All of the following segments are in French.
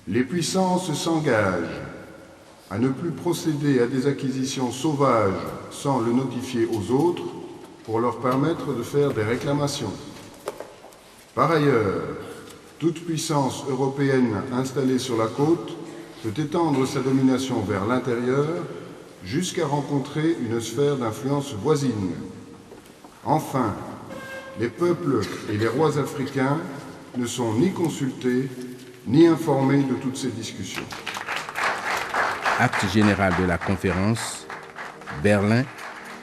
Les puissances s'engagent à ne plus procéder à des acquisitions sauvages sans le notifier aux autres pour leur permettre de faire des réclamations. Par ailleurs, toute puissance européenne installée sur la côte peut étendre sa domination vers l'intérieur jusqu'à rencontrer une sphère d'influence voisine. Enfin, les peuples et les rois africains ne sont ni consultés ni informés de toutes ces discussions. Acte général de la conférence, Berlin,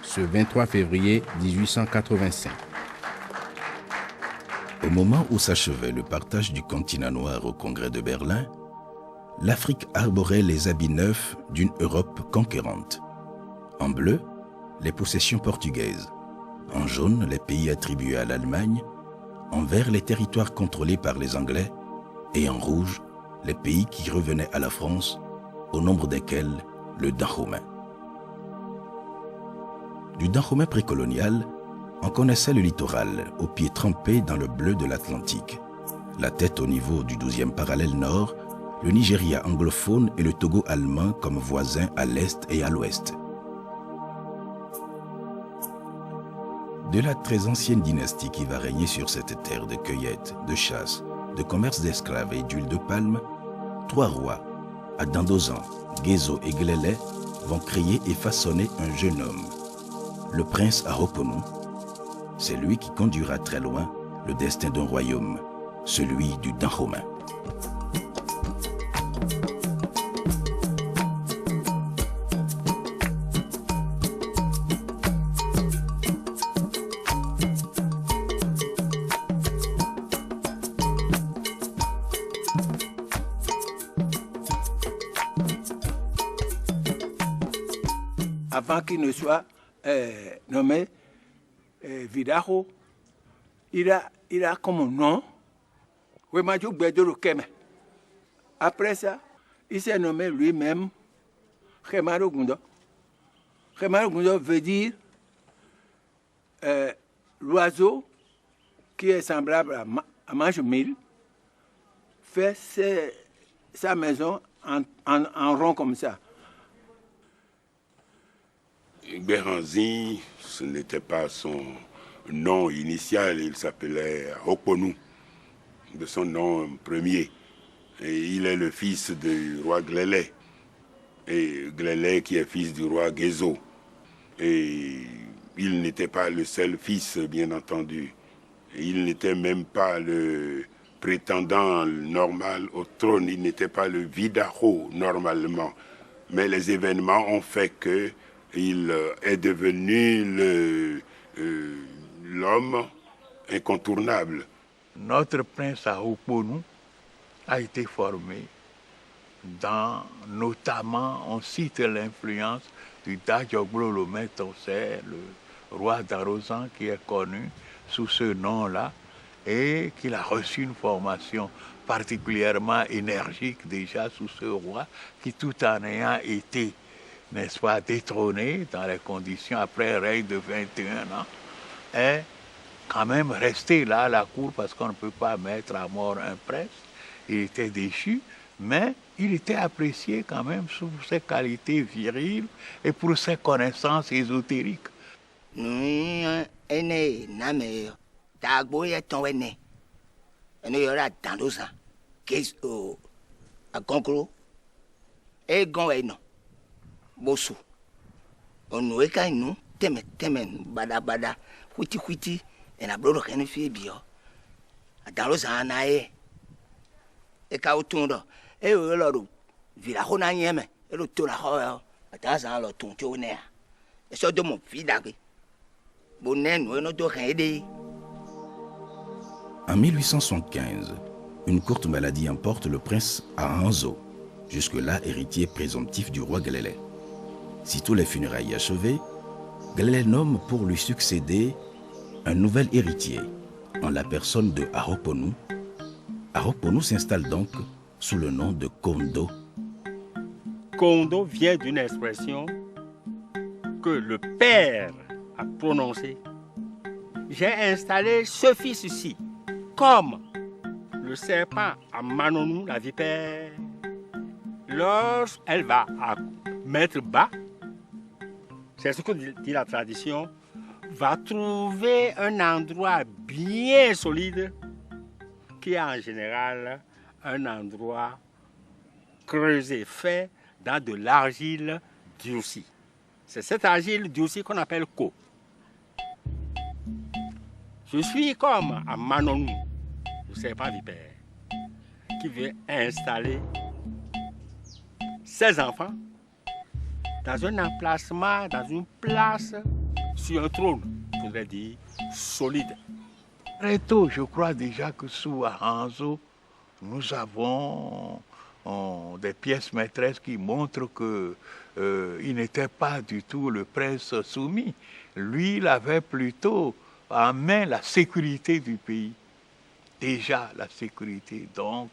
ce 23 février 1885. Au moment où s'achevait le partage du continent noir au Congrès de Berlin, l'Afrique arborait les habits neufs d'une Europe conquérante. En bleu, les possessions portugaises. En jaune, les pays attribués à l'Allemagne. En vert, les territoires contrôlés par les Anglais. Et en rouge, les pays qui revenaient à la France, au nombre desquels le Dahomey. Du Dahomey précolonial, on connaissait le littoral, aux pieds trempés dans le bleu de l'Atlantique. La tête au niveau du 12e parallèle nord, le Nigeria anglophone et le Togo allemand comme voisins à l'est et à l'ouest. De la très ancienne dynastie qui va régner sur cette terre de cueillette, de chasse, de commerce d'esclaves et d'huile de palme, 3 rois, Adandozan, Gézo et Glélé, vont créer et façonner un jeune homme, le prince Ahoponu. C'est lui qui conduira très loin le destin d'un royaume, celui du Dahomey. Avant qu'il ne soit nommé Vidaho, il a comme nom Wemaju Bedoro Keme. Après ça, il s'est nommé lui-même Khemaro Gundo. Khemaro Gundo veut dire l'oiseau qui est semblable à Manjumil fait sa maison en rond comme ça. Béranzi, ce n'était pas son nom initial, il s'appelait Ahoponu, de son nom premier. Et il est le fils du roi Glélé, et Glélé qui est fils du roi Gézo. Et il n'était pas le seul fils, bien entendu. Et il n'était même pas le prétendant normal au trône, il n'était pas le Vidaho normalement. Mais les événements ont fait que il est devenu l'homme incontournable. Notre prince Ahoponu a été formé notamment, on cite l'influence du Dajoglo Lometosé, le roi d'Arozan qui est connu sous ce nom-là, et qu'il a reçu une formation particulièrement énergique déjà sous ce roi qui, tout en ayant été, n'est-ce pas, détrôné dans les conditions après un règne de 21 ans, est quand même resté là à la cour parce qu'on ne peut pas mettre à mort un prince. Il était déchu, mais il était apprécié quand même pour ses qualités viriles et pour ses connaissances ésotériques. Bosu onu ka inu temen bada huiti na bro ka ni fi bio adalo sa na e ka otundo e o lo do vira ho na yeme e lo to la ho ata sa lo tun jo ne e so do mo fi da ke bo ne no no do kan ede. En 1875, une courte maladie emporte le prince à Anzo, jusque-là héritier présomptif du roi Glélé. Sitôt les funérailles achevées, Glélé nomme pour lui succéder un nouvel héritier, en la personne de Ahoponu. Ahoponu s'installe donc sous le nom de Kondo. Kondo vient d'une expression que le père a prononcée. J'ai installé ce fils ici, comme le serpent à Manonou, la vipère, lorsqu'elle va mettre bas, c'est ce que dit la tradition, va trouver un endroit bien solide qui est en général un endroit creusé, fait dans de l'argile durcie. C'est cette argile durcie qu'on appelle co. Je suis comme à Manonou, je ne sais pas vipère, qui veut installer ses enfants dans un emplacement, dans une place, sur un trône, je voudrais dire, solide. Très tôt, je crois déjà que sous Aranzo, nous avons des pièces maîtresses qui montrent qu'il n'était pas du tout le prince soumis. Lui, il avait plutôt en main la sécurité du pays. Déjà la sécurité, donc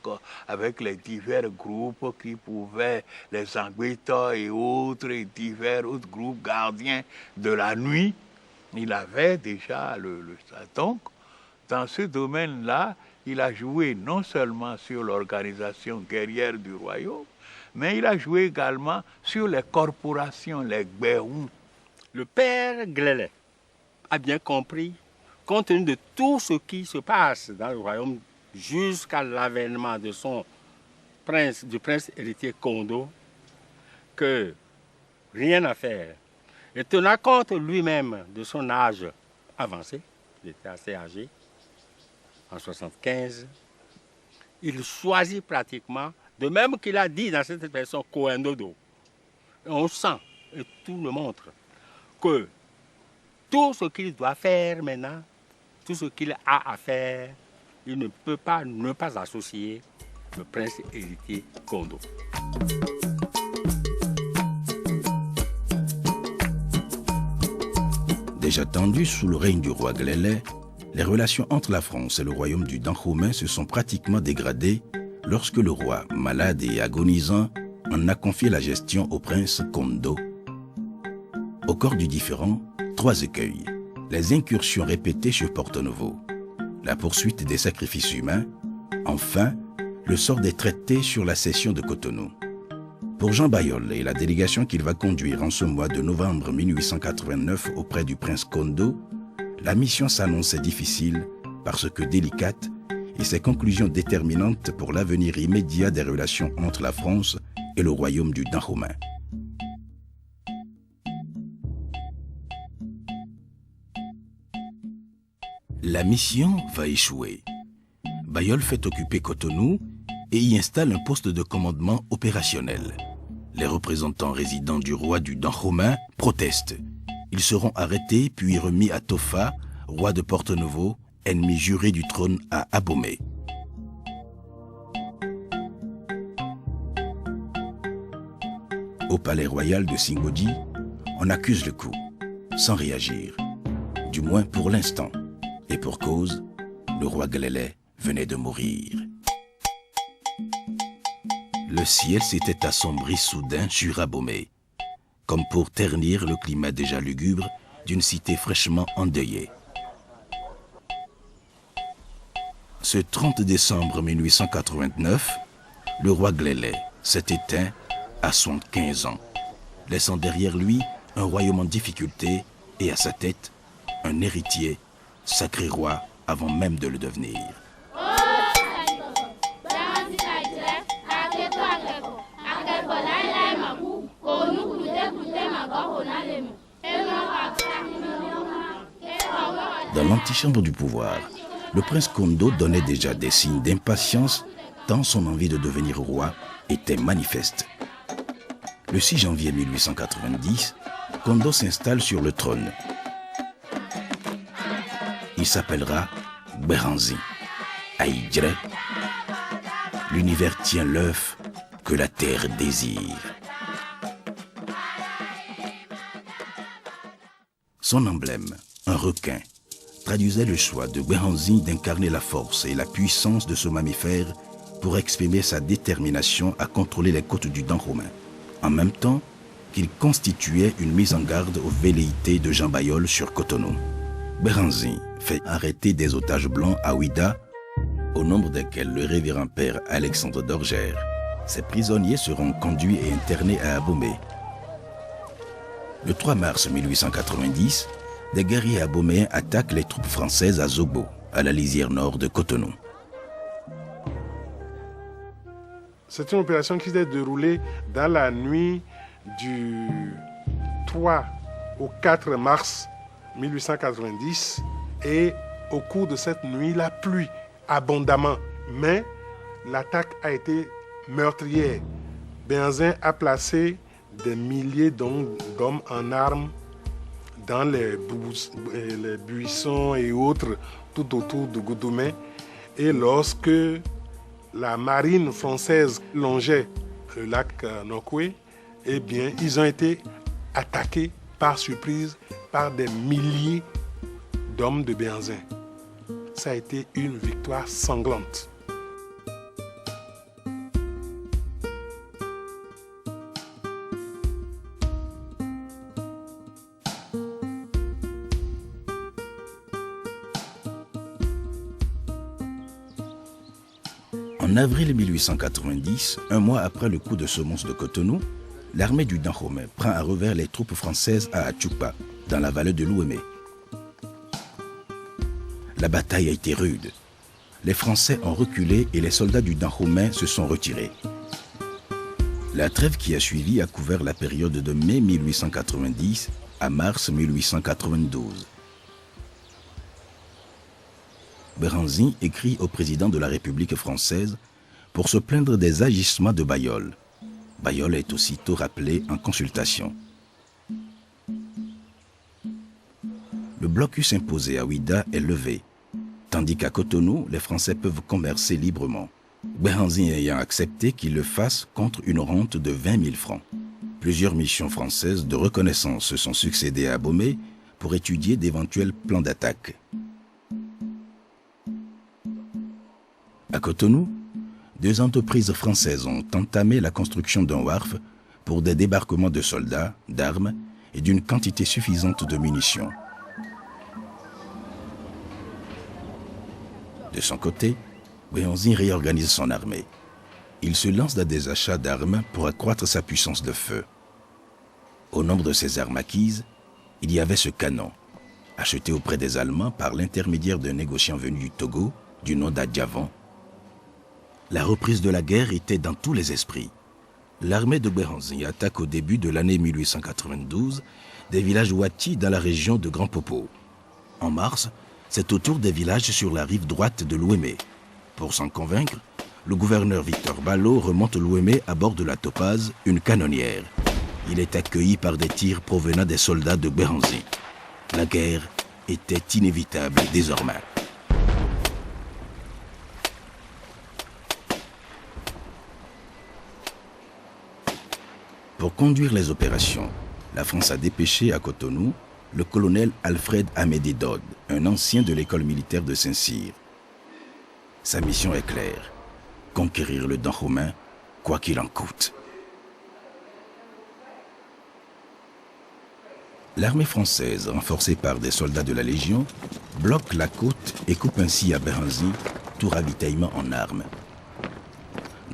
avec les divers groupes qui pouvaient, les Anguita et autres, et divers autres groupes gardiens de la nuit, il avait déjà donc, dans ce domaine-là, il a joué non seulement sur l'organisation guerrière du royaume, mais il a joué également sur les corporations, les Gbérou. Le père Glélé a bien compris, compte tenu de tout ce qui se passe dans le royaume jusqu'à l'avènement de du prince héritier Kondo, que rien à faire. Et tenant compte lui-même de son âge avancé, il était assez âgé, en 75, il choisit pratiquement, de même qu'il a dit dans cette expression Koendodo, on sent, et tout le montre, que tout ce qu'il doit faire maintenant, tout ce qu'il a à faire, il ne peut pas ne pas associer le prince héritier Kondo. Déjà tendues sous le règne du roi Glélé, les relations entre la France et le royaume du Dahomey se sont pratiquement dégradées lorsque le roi, malade et agonisant, en a confié la gestion au prince Kondo. Au corps du différend, 3 écueils. Les incursions répétées chez Porto-Novo, la poursuite des sacrifices humains, enfin, le sort des traités sur la cession de Cotonou. Pour Jean Bayol et la délégation qu'il va conduire en ce mois de novembre 1889 auprès du prince Kondo, la mission s'annonçait difficile parce que délicate et ses conclusions déterminantes pour l'avenir immédiat des relations entre la France et le royaume du Dahomey. La mission va échouer. Bayol fait occuper Cotonou et y installe un poste de commandement opérationnel. Les représentants résidents du roi du Dahomey protestent. Ils seront arrêtés puis remis à Tofa, roi de Porto-Novo, ennemi juré du trône à Abomey. Au palais royal de Singodi, on accuse le coup, sans réagir. Du moins pour l'instant. Et pour cause, le roi Glélé venait de mourir. Le ciel s'était assombri soudain sur Abomey, comme pour ternir le climat déjà lugubre d'une cité fraîchement endeuillée. Ce 30 décembre 1889, le roi Glélé s'est éteint à 75 ans, laissant derrière lui un royaume en difficulté et à sa tête un héritier, sacré roi avant même de le devenir. Dans l'antichambre du pouvoir, le prince Kondo donnait déjà des signes d'impatience tant son envie de devenir roi était manifeste. Le 6 janvier 1890, Kondo s'installe sur le trône. Il s'appellera Béranzi, Aïdjre. L'univers tient l'œuf que la terre désire. Son emblème, un requin, traduisait le choix de Béranzi d'incarner la force et la puissance de ce mammifère pour exprimer sa détermination à contrôler les côtes du Dahomey, en même temps qu'il constituait une mise en garde aux velléités de Jean Bayol sur Cotonou. Béranzi fait arrêter des otages blancs à Ouida, au nombre desquels le révérend père Alexandre d'Orgère, Ces prisonniers seront conduits et internés à Abomey. Le 3 mars 1890, des guerriers aboméens attaquent les troupes françaises à Zobo, à la lisière nord de Cotonou. C'est une opération qui s'est déroulée dans la nuit du 3 au 4 mars 1890 et au cours de cette nuit, la pluie abondamment, mais l'attaque a été meurtrière. Béhanzin a placé des milliers d'hommes en armes dans les buissons et autres tout autour de Goudoumé. Et lorsque la marine française longeait le lac Nokoué, eh bien, ils ont été attaqués par surprise par des milliers d'hommes de Béhanzin. Ça a été une victoire sanglante. En avril 1890, un mois après le coup de semonce de Cotonou, l'armée du Dahomey prend à revers les troupes françaises à Achupa, dans la vallée de l'Ouémé. La bataille a été rude. Les Français ont reculé et les soldats du Dahomey se sont retirés. La trêve qui a suivi a couvert la période de mai 1890 à mars 1892. Béhanzin écrit au président de la République française pour se plaindre des agissements de Bailleul. Bailleul est aussitôt rappelé en consultation. Le blocus imposé à Ouida est levé, tandis qu'à Cotonou, les Français peuvent commercer librement. Béhanzin ayant accepté qu'il le fasse contre une rente de 20 000 francs. Plusieurs missions françaises de reconnaissance se sont succédées à Abomey pour étudier d'éventuels plans d'attaque. À Cotonou, 2 entreprises françaises ont entamé la construction d'un wharf pour des débarquements de soldats, d'armes et d'une quantité suffisante de munitions. De son côté, Béhanzin réorganise son armée. Il se lance dans des achats d'armes pour accroître sa puissance de feu. Au nombre de ces armes acquises, il y avait ce canon, acheté auprès des Allemands par l'intermédiaire d'un négociant venu du Togo, du nom d'Adjavan. La reprise de la guerre était dans tous les esprits. L'armée de Béhanzin attaque au début de l'année 1892 des villages Ouati dans la région de Grand Popo. En mars, c'est au tour des villages sur la rive droite de l'Ouémé. Pour s'en convaincre, le gouverneur Victor Ballot remonte l'Ouémé à bord de la Topaze, une canonnière. Il est accueilli par des tirs provenant des soldats de Béhanzin. La guerre était inévitable désormais. Pour conduire les opérations, la France a dépêché à Cotonou le colonel Alfred Amédée Dodd, un ancien de l'école militaire de Saint-Cyr. Sa mission est claire, conquérir le Dahomey, quoi qu'il en coûte. L'armée française, renforcée par des soldats de la Légion, bloque la côte et coupe ainsi à Béhanzin tout ravitaillement en armes.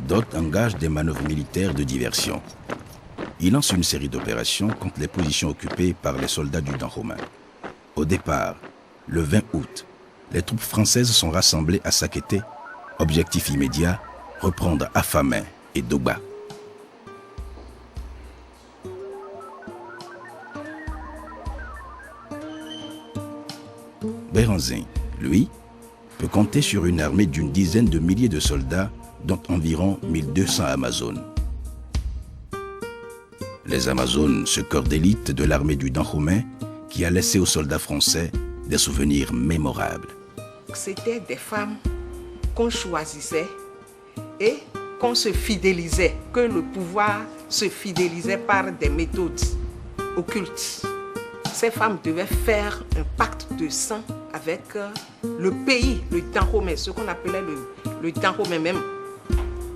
Dodd engage des manœuvres militaires de diversion. Il lance une série d'opérations contre les positions occupées par les soldats du Dahomey. Au départ, le 20 août, les troupes françaises sont rassemblées à Sakété. Objectif immédiat, reprendre Afamé et Dogba. Béhanzin, lui, peut compter sur une armée d'une dizaine de milliers de soldats, dont environ 1200 Amazones. Les Amazones, ce corps d'élite de l'armée du Dahomey, qui a laissé aux soldats français des souvenirs mémorables. C'était des femmes qu'on choisissait et qu'on se fidélisait, que le pouvoir se fidélisait par des méthodes occultes. Ces femmes devaient faire un pacte de sang avec le pays, le Dahomey, ce qu'on appelait le Dahomey même.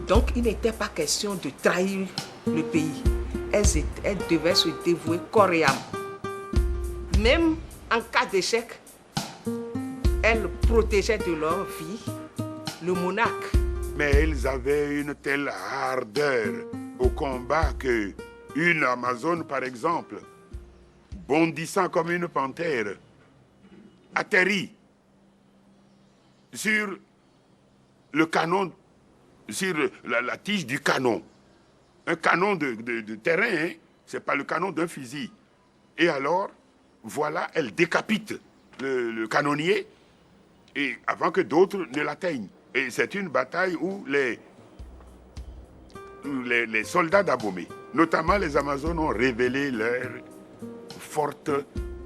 Donc il n'était pas question de trahir le pays. Elles devaient se dévouer corps et âme. Même en cas d'échec, elles protégeaient de leur vie le monarque Mais ils avaient une telle ardeur au combat que une Amazone, par exemple, bondissant comme une panthère, atterrit sur le canon, sur la tige du canon. Un canon de terrain, hein? Ce n'est pas le canon d'un fusil. Et alors, voilà, elle décapite le canonnier et avant que d'autres ne l'atteignent. Et c'est une bataille où les soldats d'Abomey, notamment les Amazones, ont révélé leur forte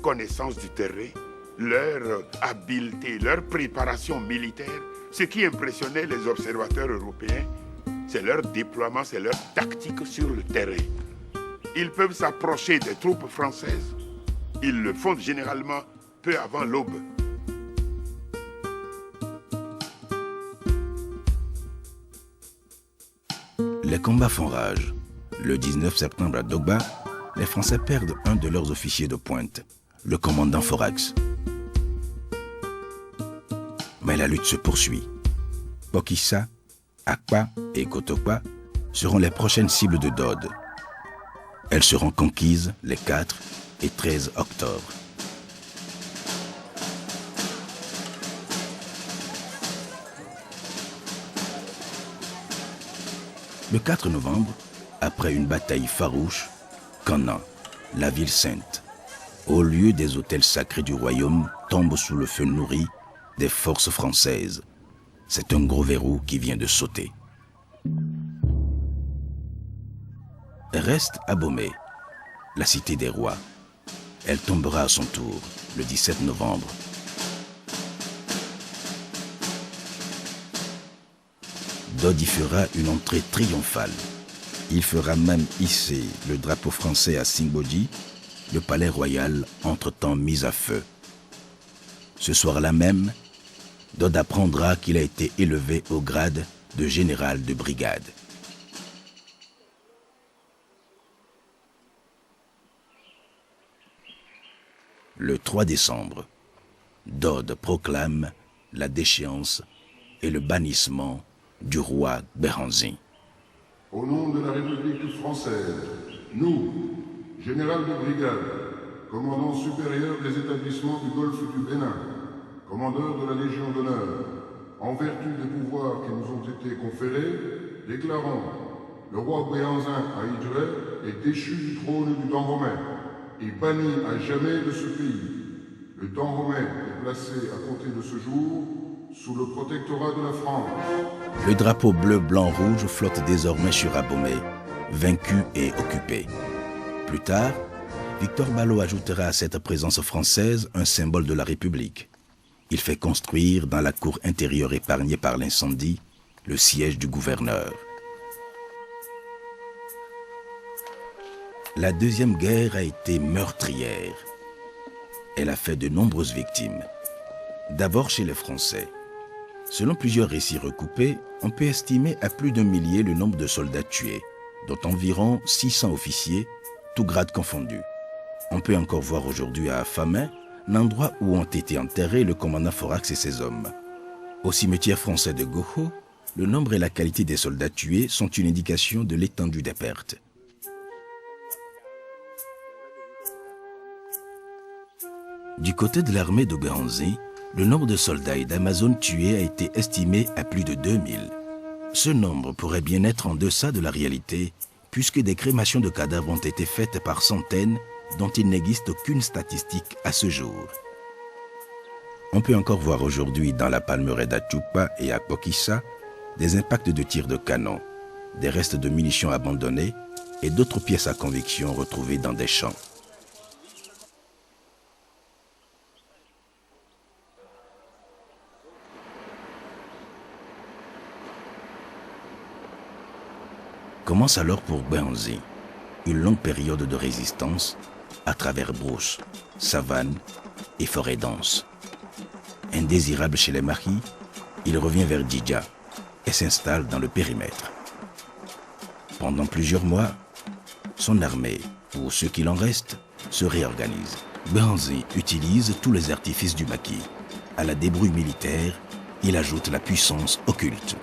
connaissance du terrain, leur habileté, leur préparation militaire. Ce qui impressionnait les observateurs européens, c'est leur déploiement, c'est leur tactique sur le terrain. Ils peuvent s'approcher des troupes françaises. Ils le font généralement peu avant l'aube. Les combats font rage. Le 19 septembre à Dogba, les Français perdent un de leurs officiers de pointe, le commandant Forax. Mais la lutte se poursuit. Pokissa, Akpa et Kotokpa seront les prochaines cibles de Dode. Elles seront conquises les 4 et 13 octobre. Le 4 novembre, après une bataille farouche, Canan, la ville sainte, au lieu des autels sacrés du royaume, tombe sous le feu nourri des forces françaises. C'est un gros verrou qui vient de sauter. Reste Abomey, la cité des rois. Elle tombera à son tour le 17 novembre. Dode y fera une entrée triomphale. Il fera même hisser le drapeau français à Singboji, le palais royal entre-temps mis à feu. Ce soir-là même, Dode apprendra qu'il a été élevé au grade de général de brigade. Le 3 décembre, Dode proclame la déchéance et le bannissement du roi Béhanzin. Au nom de la République française, nous, général de brigade, commandant supérieur des établissements du golfe du Bénin, commandeur de la Légion d'honneur, en vertu des pouvoirs qui nous ont été conférés, déclarons le roi Béhanzin à Idjoué est déchu du trône du Dahomey et banni à jamais de ce pays. Le Dahomey est placé à compter de ce jour sous le protectorat de la France. Le drapeau bleu, blanc, rouge flotte désormais sur Abomey, vaincu et occupé. Plus tard, Victor Ballot ajoutera à cette présence française un symbole de la République. Il fait construire dans la cour intérieure épargnée par l'incendie le siège du gouverneur. La Deuxième Guerre a été meurtrière. Elle a fait de nombreuses victimes. D'abord chez les Français. Selon plusieurs récits recoupés, on peut estimer à plus d'1 millier le nombre de soldats tués, dont environ 600 officiers, tous grades confondus. On peut encore voir aujourd'hui à Afamay l'endroit où ont été enterrés le commandant Forax et ses hommes. Au cimetière français de Goho, le nombre et la qualité des soldats tués sont une indication de l'étendue des pertes. Du côté de l'armée de Béhanzin, le nombre de soldats et d'Amazones tués a été estimé à plus de 2000. Ce nombre pourrait bien être en deçà de la réalité, puisque des crémations de cadavres ont été faites par centaines, dont il n'existe aucune statistique à ce jour. On peut encore voir aujourd'hui dans la palmeraie d'Achupa et à Pokissa des impacts de tirs de canon, des restes de munitions abandonnées et d'autres pièces à conviction retrouvées dans des champs. Commence alors pour Béhanzin une longue période de résistance à travers brousses, savanes et forêts denses. Indésirable chez les maquis, il revient vers Djidja et s'installe dans le périmètre. Pendant plusieurs mois, son armée, ou ce qu'il en reste, se réorganise. Béhanzin utilise tous les artifices du maquis. À la débrouille militaire, il ajoute la puissance occulte.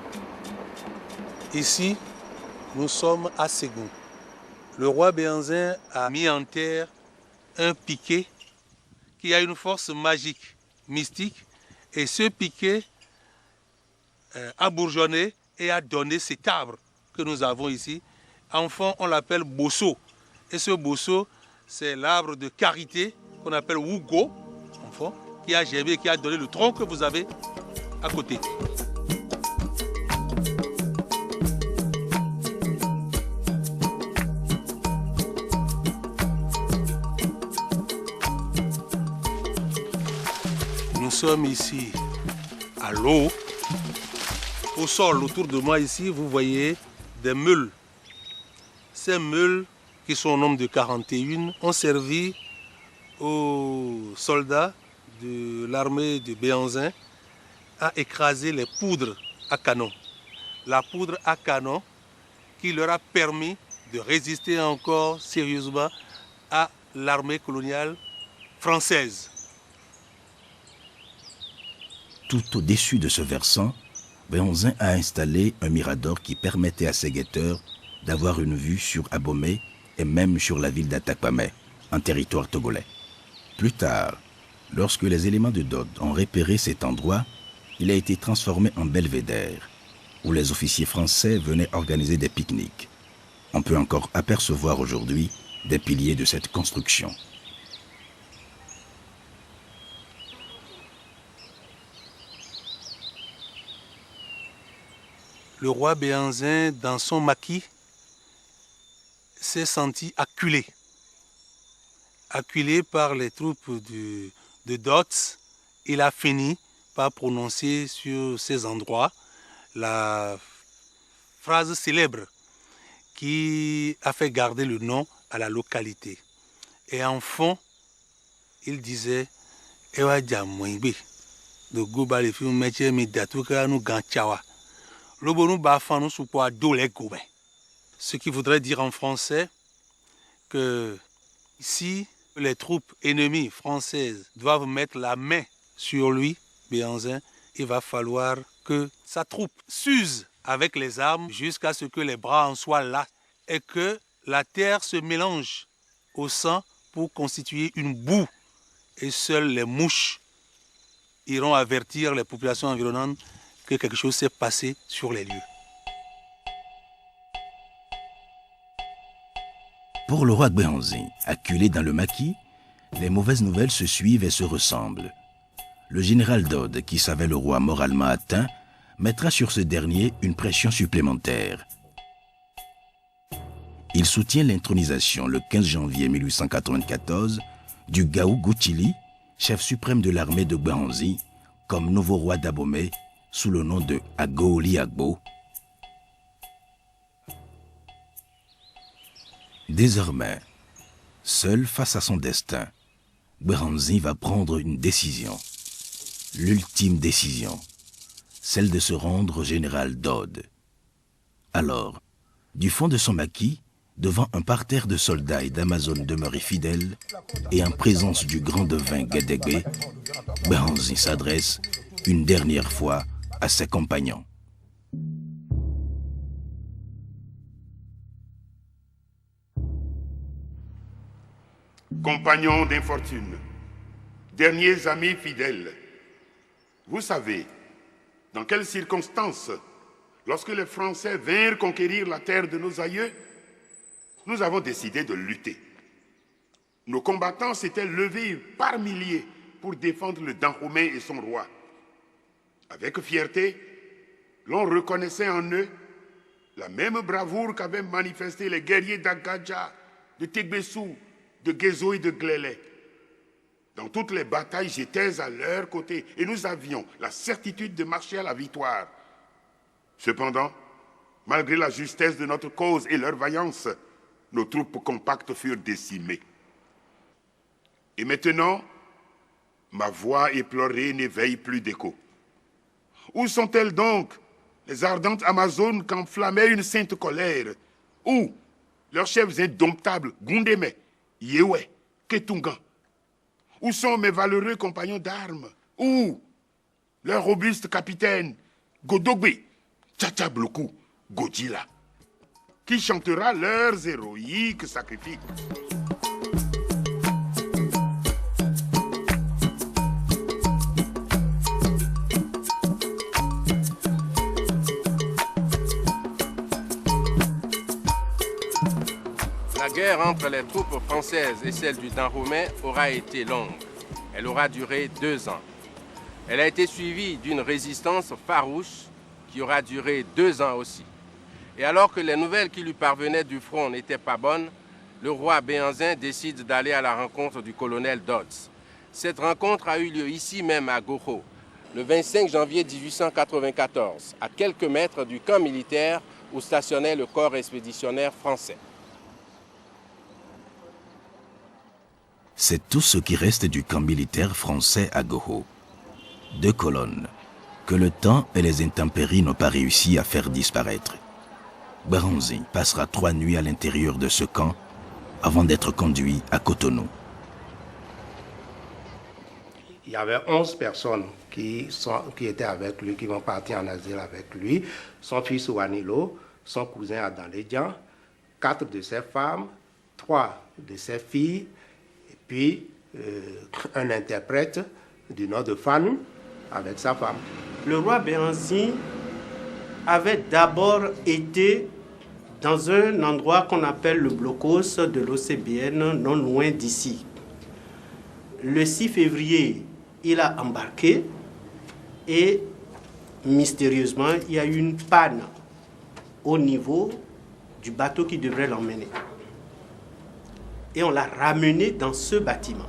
Ici, nous sommes à Ségou. Le roi Béhanzin a mis en terre un piquet qui a une force magique, mystique. Et ce piquet a bourgeonné et a donné cet arbre que nous avons ici. Enfant, on l'appelle bosso. Et ce bosso, c'est l'arbre de karité qu'on appelle Wugo, enfant, qui a germé, qui a donné le tronc que vous avez à côté. Nous sommes ici à l'eau. Au sol, autour de moi ici, vous voyez des meules. Ces meules, qui sont au nombre de 41, ont servi aux soldats de l'armée de Béhanzin à écraser les poudres à canon. La poudre à canon qui leur a permis de résister encore sérieusement à l'armée coloniale française. Tout au-dessus de ce versant, Béhanzin a installé un mirador qui permettait à ses guetteurs d'avoir une vue sur Abomey et même sur la ville d'Atakpamé, en territoire togolais. Plus tard, lorsque les éléments de Dode ont repéré cet endroit, il a été transformé en belvédère, où les officiers français venaient organiser des pique-niques. On peut encore apercevoir aujourd'hui des piliers de cette construction. Le roi Béhanzin, dans son maquis, s'est senti acculé. Acculé par les troupes de Dotz, il a fini par prononcer sur ces endroits la phrase célèbre qui a fait garder le nom à la localité. Et en fond, il disait Ewa Djamoibe, de Goba le film métier Midatuka nous ganchawa. Ce qui voudrait dire en français que si les troupes ennemies françaises doivent mettre la main sur lui, Béhanzin, il va falloir que sa troupe s'use avec les armes jusqu'à ce que les bras en soient là et que la terre se mélange au sang pour constituer une boue. Et seules les mouches iront avertir les populations environnantes que quelque chose s'est passé sur les lieux. Pour le roi Béhanzin, acculé dans le maquis, les mauvaises nouvelles se suivent et se ressemblent. Le général Dode, qui savait le roi moralement atteint, mettra sur ce dernier une pression supplémentaire. Il soutient l'intronisation le 15 janvier 1894 du Gaou Goutili, chef suprême de l'armée de Béhanzin, comme nouveau roi d'Abomey, sous le nom de Agoli Agbo. Désormais, seul face à son destin, Béhanzin va prendre une décision. L'ultime décision, celle de se rendre au général Dode. Alors, du fond de son maquis, devant un parterre de soldats et d'amazones demeurés fidèles, et en présence du grand devin Guédégbé, Béhanzin s'adresse une dernière fois à ses compagnons. Compagnons d'infortune, derniers amis fidèles, vous savez dans quelles circonstances, lorsque les Français vinrent conquérir la terre de nos aïeux, nous avons décidé de lutter. Nos combattants s'étaient levés par milliers pour défendre le Dahomey et son roi. Avec fierté, l'on reconnaissait en eux la même bravoure qu'avaient manifesté les guerriers d'Agadja, de Tegbessou, de Guézo et de Glélé. Dans toutes les batailles, j'étais à leur côté et nous avions la certitude de marcher à la victoire. Cependant, malgré la justesse de notre cause et leur vaillance, nos troupes compactes furent décimées. Et maintenant, ma voix éplorée n'éveille plus d'écho. Où sont-elles donc, les ardentes Amazones qu'enflammait une sainte colère? Où leurs chefs indomptables, Gundeme, Yewe, Ketungan? Où sont mes valeureux compagnons d'armes? Où leurs robustes capitaines, Godogbe, Tchatchabloukou, Godzilla, qui chantera leurs héroïques sacrifices. La guerre entre les troupes françaises et celles du Dahomey aura été longue. Elle aura duré 2 ans. Elle a été suivie d'une résistance farouche qui aura duré 2 ans aussi. Et alors que les nouvelles qui lui parvenaient du front n'étaient pas bonnes, le roi Béhanzin décide d'aller à la rencontre du colonel Dodds. Cette rencontre a eu lieu ici même à Goho, le 25 janvier 1894, à quelques mètres du camp militaire où stationnait le corps expéditionnaire français. C'est tout ce qui reste du camp militaire français à Goho. 2 colonnes que le temps et les intempéries n'ont pas réussi à faire disparaître. Béhanzin passera 3 nuits à l'intérieur de ce camp avant d'être conduit à Cotonou. Il y avait 11 personnes qui étaient avec lui, qui vont partir en asile avec lui. Son fils Wanilo, son cousin Adanledian, 4 de ses femmes, 3 de ses filles, et puis un interprète du nom de Fanou avec sa femme. Le roi Béhanzin avait d'abord été dans un endroit qu'on appelle le blocos de l'OCBN, non loin d'ici. Le 6 février, il a embarqué et mystérieusement, il y a eu une panne au niveau du bateau qui devrait l'emmener. Et on l'a ramené dans ce bâtiment.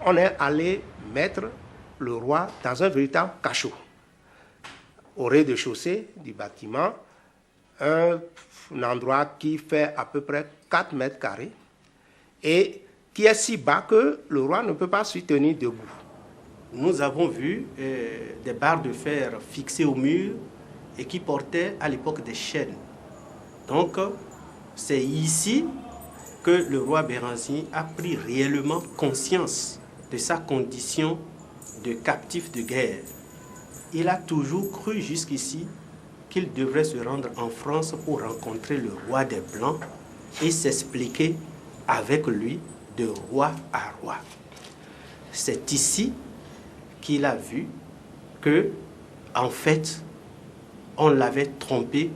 On est allé mettre le roi dans un véritable cachot. Au rez-de-chaussée du bâtiment, un endroit qui fait à peu près 4 mètres carrés et qui est si bas que le roi ne peut pas s'y tenir debout. Nous avons vu des barres de fer fixées au mur et qui portaient à l'époque des chaînes. Donc, c'est ici que le roi Béhanzin a pris réellement conscience de sa condition de captif de guerre. Il a toujours cru jusqu'ici qu'il devrait se rendre en France pour rencontrer le roi des Blancs et s'expliquer avec lui de roi à roi. C'est ici qu'il a vu que, en fait, on l'avait trompé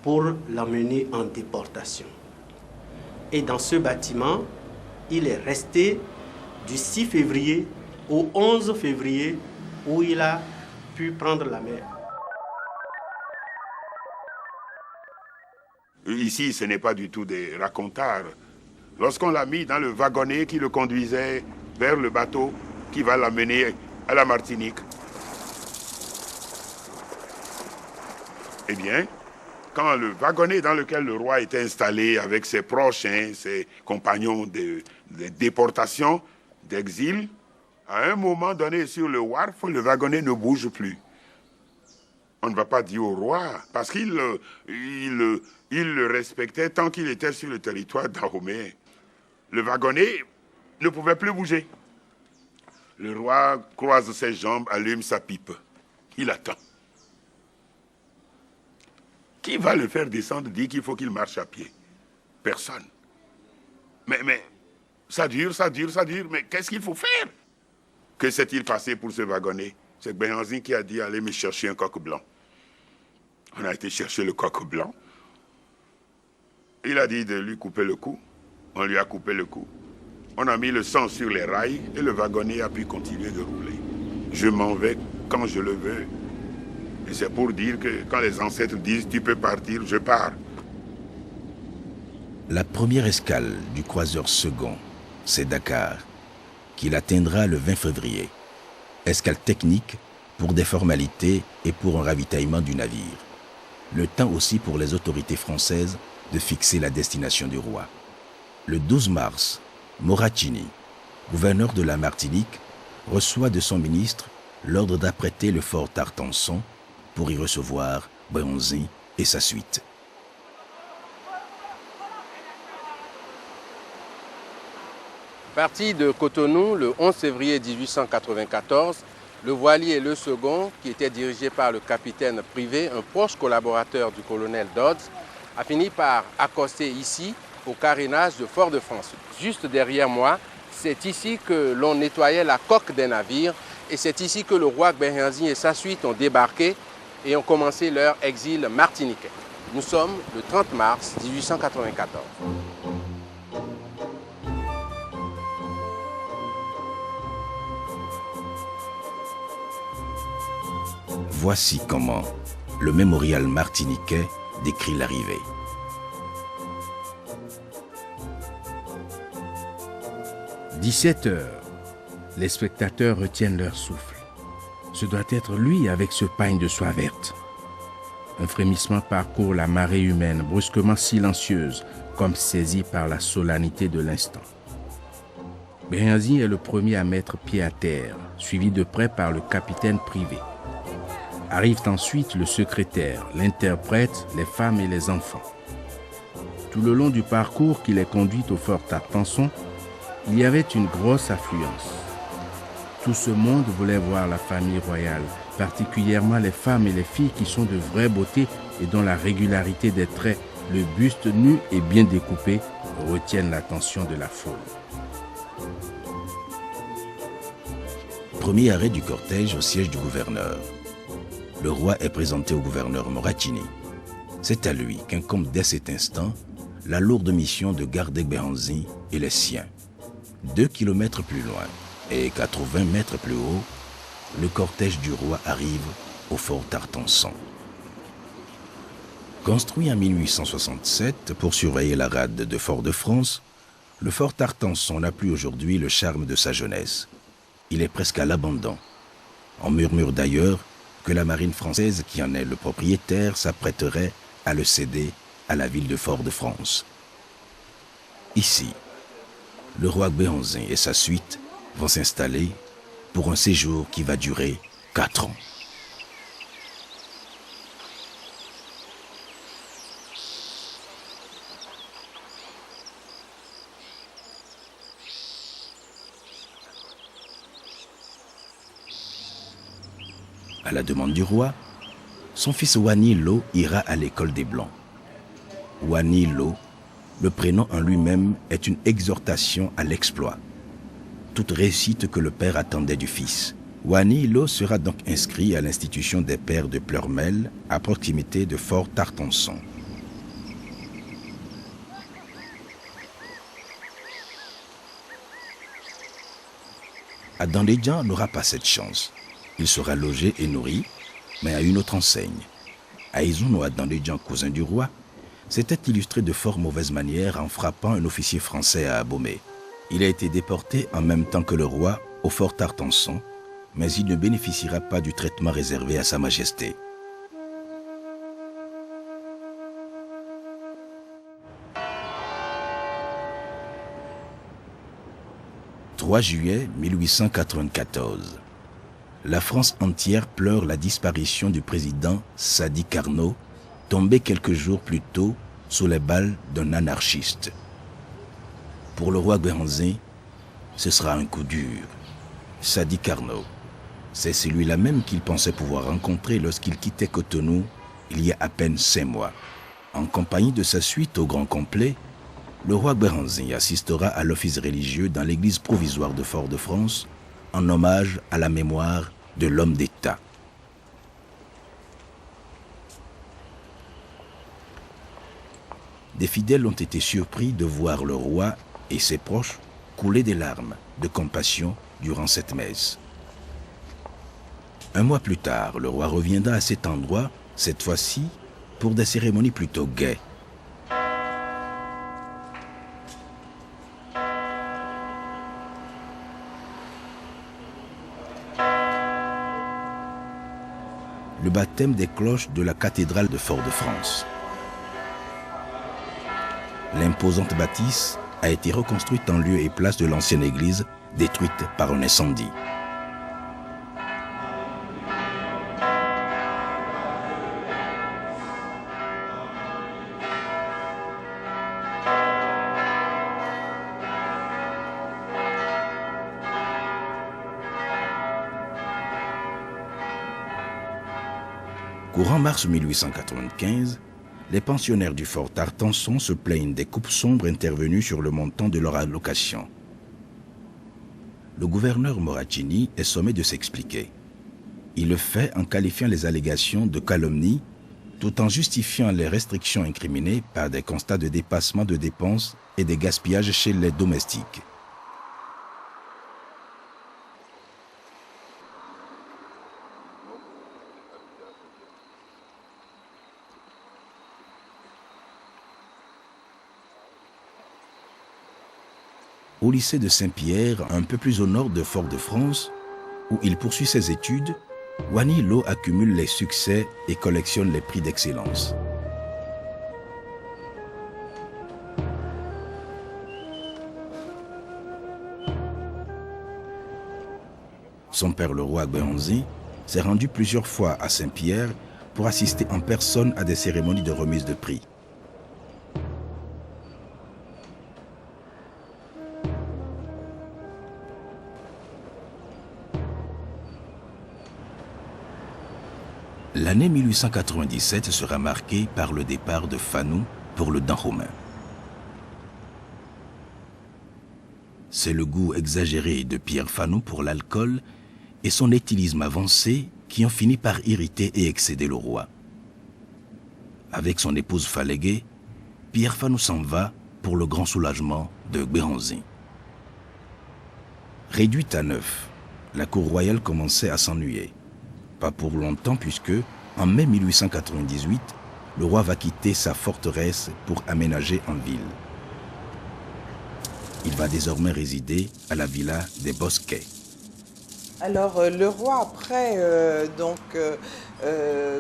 pour l'emmener en déportation. Et dans ce bâtiment, il est resté du 6 février au 11 février où il a pu prendre la mer. Ici, ce n'est pas du tout des racontards. Lorsqu'on l'a mis dans le wagonnet qui le conduisait vers le bateau qui va l'amener à la Martinique, eh bien, quand le wagonnet dans lequel le roi était installé avec ses proches, ses compagnons de déportation, d'exil, à un moment donné sur le wharf, le wagonnet ne bouge plus. On ne va pas dire au roi, parce qu'il le respectait tant qu'il était sur le territoire dahomey. Le wagonnet ne pouvait plus bouger. Le roi croise ses jambes, allume sa pipe. Il attend. Qui va le faire descendre, dit qu'il faut qu'il marche à pied? Personne. Mais ça dure, mais qu'est-ce qu'il faut faire? Que s'est-il passé pour ce wagonnet? C'est Béhanzin qui a dit, allez me chercher un coq blanc. On a été chercher le coq blanc. Il a dit de lui couper le cou. On lui a coupé le cou. On a mis le sang sur les rails et le wagonnet a pu continuer de rouler. Je m'en vais quand je le veux. Et c'est pour dire que quand les ancêtres disent « tu peux partir », je pars. La première escale du croiseur second, c'est Dakar, qu'il atteindra le 20 février. Escale technique pour des formalités et pour un ravitaillement du navire. Le temps aussi pour les autorités françaises de fixer la destination du roi. Le 12 mars, Moracini, gouverneur de la Martinique, reçoit de son ministre l'ordre d'apprêter le fort Tartanson pour y recevoir Béhanzin et sa suite. Parti de Cotonou le 11 février 1894, le voilier Le Second, qui était dirigé par le capitaine Privé, un proche collaborateur du colonel Dodds, a fini par accoster ici, au carénage de Fort-de-France. Juste derrière moi, c'est ici que l'on nettoyait la coque des navires et c'est ici que le roi Béhanzin et sa suite ont débarqué et ont commencé leur exil martiniquais. Nous sommes le 30 mars 1894. Voici comment le mémorial martiniquais décrit l'arrivée. « 17 heures. Les spectateurs retiennent leur souffle. Ce doit être lui avec ce pagne de soie verte. Un frémissement parcourt la marée humaine, brusquement silencieuse, comme saisie par la solennité de l'instant. Béhanzin est le premier à mettre pied à terre, suivi de près par le capitaine Privé. Arrivent ensuite le secrétaire, l'interprète, les femmes et les enfants. Tout le long du parcours qui les conduit au fort Tartanson, il y avait une grosse affluence. Tout ce monde voulait voir la famille royale, particulièrement les femmes et les filles qui sont de vraie beauté et dont la régularité des traits, le buste nu et bien découpé, retiennent l'attention de la foule. Premier arrêt du cortège au siège du gouverneur. Le roi est présenté au gouverneur Moracini. C'est à lui qu'incombe dès cet instant la lourde mission de garder Béhanzin et les siens. 2 kilomètres plus loin et 80 mètres plus haut, le cortège du roi arrive au fort Tartanson. Construit en 1867 pour surveiller la rade de Fort-de-France, le fort Tartanson n'a plus aujourd'hui le charme de sa jeunesse. Il est presque à l'abandon. On murmure d'ailleurs que la marine française qui en est le propriétaire s'apprêterait à le céder à la ville de Fort-de-France. Ici, le roi Béhanzin et sa suite vont s'installer pour un séjour qui va durer 4 ans. À la demande du roi, son fils Wani Lo ira à l'école des Blancs. Wani Lo, le prénom en lui-même est une exhortation à l'exploit. Toute réussite que le père attendait du fils. Wani Lo sera donc inscrit à l'institution des pères de Pleurmel, à proximité de Fort Tartanson. Adanledjan n'aura pas cette chance. Il sera logé et nourri, mais à une autre enseigne. Aïzouno Adanledjan, cousin du roi, s'était illustré de fort mauvaises manières en frappant un officier français à Abomey. Il a été déporté en même temps que le roi au fort Tartanson, mais il ne bénéficiera pas du traitement réservé à sa majesté. « 3 juillet 1894. La France entière pleure la disparition du président Sadi Carnot, tombé quelques jours plus tôt sous les balles d'un anarchiste. Pour le roi Béhanzin, ce sera un coup dur. Sadi Carnot, c'est celui-là même qu'il pensait pouvoir rencontrer lorsqu'il quittait Cotonou il y a à peine 5 mois. En compagnie de sa suite au grand complet, le roi Béhanzin assistera à l'office religieux dans l'église provisoire de Fort-de-France en hommage à la mémoire de l'homme d'État. Des fidèles ont été surpris de voir le roi et ses proches couler des larmes de compassion durant cette messe. Un mois plus tard, le roi reviendra à cet endroit, cette fois-ci pour des cérémonies plutôt gaies. Le baptême des cloches de la cathédrale de Fort-de-France. L'imposante bâtisse a été reconstruite en lieu et place de l'ancienne église détruite par un incendie. Courant mars 1895, les pensionnaires du fort Tartanson se plaignent des coupes sombres intervenues sur le montant de leur allocation. Le gouverneur Moracini est sommé de s'expliquer. Il le fait en qualifiant les allégations de calomnie, tout en justifiant les restrictions incriminées par des constats de dépassement de dépenses et de gaspillage chez les domestiques. Au lycée de Saint-Pierre, un peu plus au nord de Fort-de-France, où il poursuit ses études, Wani Lo accumule les succès et collectionne les prix d'excellence. Son père, le roi Béhanzin, s'est rendu plusieurs fois à Saint-Pierre pour assister en personne à des cérémonies de remise de prix. L'année 1897 sera marquée par le départ de Fanou pour le Dahomey. C'est le goût exagéré de Pierre Fanou pour l'alcool et son éthylisme avancé qui ont fini par irriter et excéder le roi. Avec son épouse Falégué, Pierre Fanou s'en va pour le grand soulagement de Béhanzin. Réduite à 9, la cour royale commençait à s'ennuyer. Pas pour longtemps puisque, en mai 1898, le roi va quitter sa forteresse pour aménager en ville. Il va désormais résider à la villa des Bosquets. Alors, le roi, après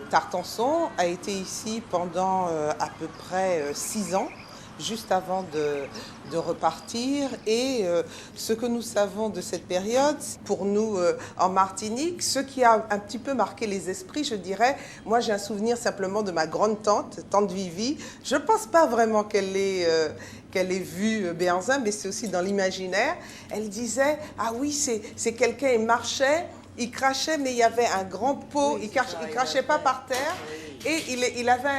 Tartanson, a été ici pendant à peu près 6 ans, juste avant de repartir. Et ce que nous savons de cette période, pour nous en Martinique, ce qui a un petit peu marqué les esprits, je dirais, moi j'ai un souvenir simplement de ma grande-tante, tante Vivi. Je ne pense pas vraiment qu'elle ait vu Béhanzin, mais c'est aussi dans l'imaginaire. Elle disait, ah oui, c'est quelqu'un, il marchait, il crachait, mais il y avait un grand pot, il crachait pas par terre, et il avait